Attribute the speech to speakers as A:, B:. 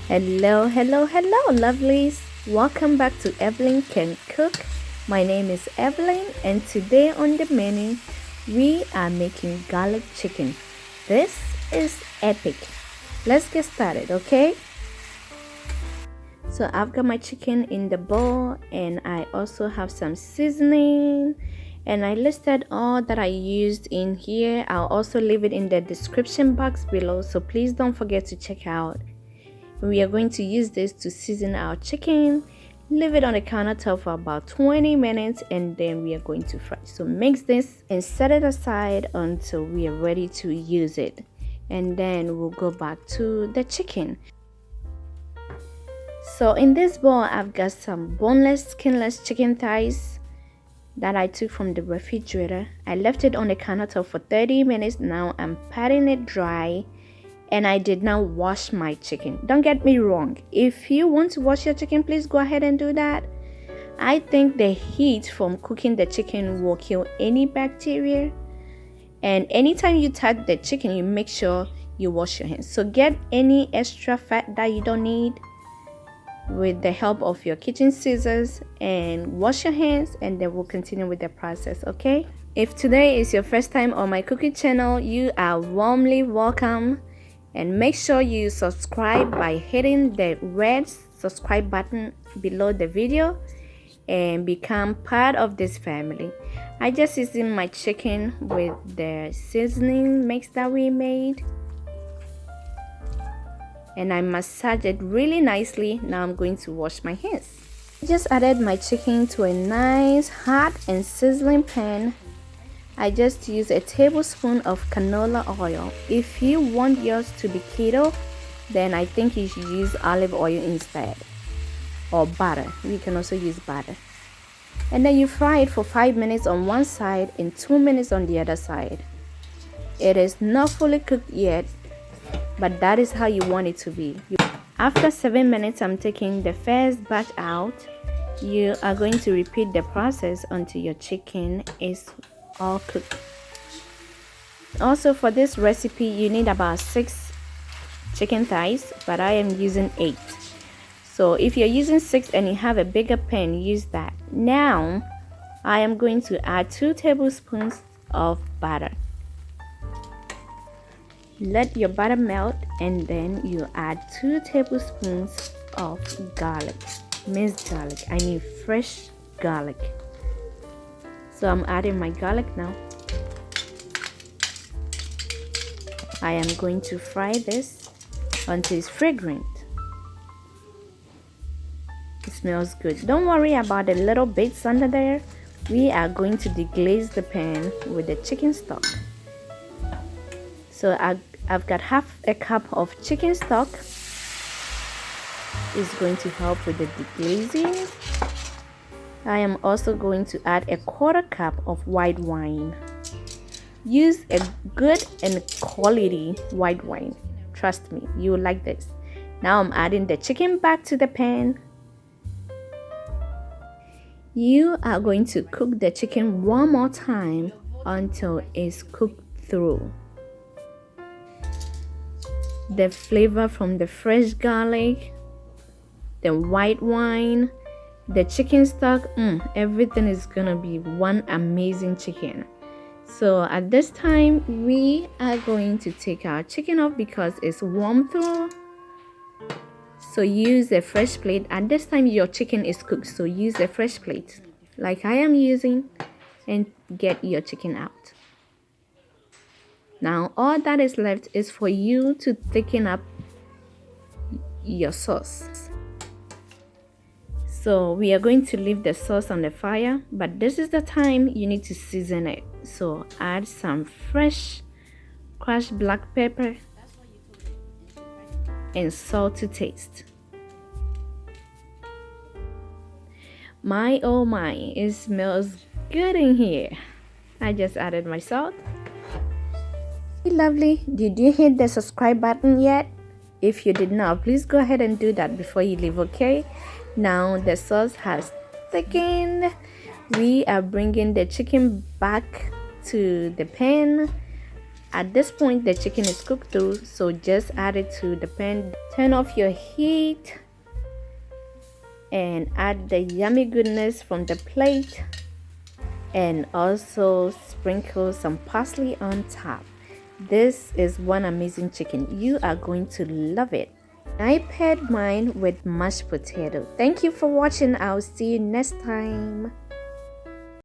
A: Hello, lovelies. Welcome back to Evelyn Can Cook. My name is Evelyn, and today on the menu, we are making garlic chicken. This is epic. Let's get started, okay? So I've got my chicken in the bowl, and I also have some seasoning, and I listed all that I used in here. I'll also leave it in the description box below, so please don't forget to check out. We are going to use this to season our chicken. Leave it on the countertop for about 20 minutes, and then we are going to fry. So mix this and set it aside until we are ready to use it, and then we'll go back to the chicken. So in this bowl, I've got some boneless, skinless chicken thighs that I took from the refrigerator. I left it on the countertop for 30 minutes. Now I'm patting it dry, and I did not wash my chicken. Don't get me wrong. If you want to wash your chicken, please go ahead and do that. I think the heat from cooking the chicken will kill any bacteria. And anytime you touch the chicken, you make sure you wash your hands. So get any extra fat that you don't need with the help of your kitchen scissors and wash your hands, and then we'll continue with the process, okay? If today is your first time on my cooking channel, you are warmly welcome. And make sure you subscribe by hitting the red subscribe button below the video and become part of this family. I just seasoned my chicken with the seasoning mix that we made, and I massaged it really nicely. Now I'm going to wash my hands. I just added my chicken to a nice hot and sizzling pan. I just use a tablespoon of canola oil. If you want yours to be keto, then I think you should use olive oil instead, or butter. You can also use butter. And then you fry it for 5 minutes on one side and 2 minutes on the other side. It is not fully cooked yet, but that is how you want it to be. After 7 minutes, I'm taking the first batch out. You are going to repeat the process until your chicken is all cooked. Also, for this recipe, you need about 6 chicken thighs, but I am using 8. So if you're using 6 and you have a bigger pan, use that. Now I am going to add 2 tablespoons of butter. Let your butter melt, and then you add 2 tablespoons of garlic, minced garlic. I mean fresh garlic. So I'm adding my garlic now. I am going to fry this until it's fragrant. It smells good. Don't worry about the little bits under there. We are going to deglaze the pan with the chicken stock. So I've got half a cup of chicken stock. It's going to help with the deglazing. I am also going to add a 1/4 cup of white wine. Use a good and quality white wine. Trust me, you will like this. Now I'm adding the chicken back to the pan. You are going to cook the chicken one more time until it's cooked through. The flavor from the fresh garlic, the white wine, the chicken stock, everything is gonna be one amazing chicken. So at this time, we are going to take our chicken off because it's warm through. So use a fresh plate. At this time, your chicken is cooked, so use a fresh plate like I am using and get your chicken out. Now all that is left is for you to thicken up your sauce. So we are going to leave the sauce on the fire, but this is the time you need to season it. So add some fresh crushed black pepper and salt to taste. My oh my, it smells good in here. I just added my salt. Hey lovely, did you hit the subscribe button yet? If you did not, please go ahead and do that before you leave, okay? Now the sauce has thickened. We are bringing the chicken back to the pan. At this point, the chicken is cooked through, so just add it to the pan. Turn off your heat and add the yummy goodness from the plate, and also sprinkle some parsley on top. This is one amazing chicken. You are going to love it. I paired mine with mashed potato. Thank you for watching. I'll see you next time.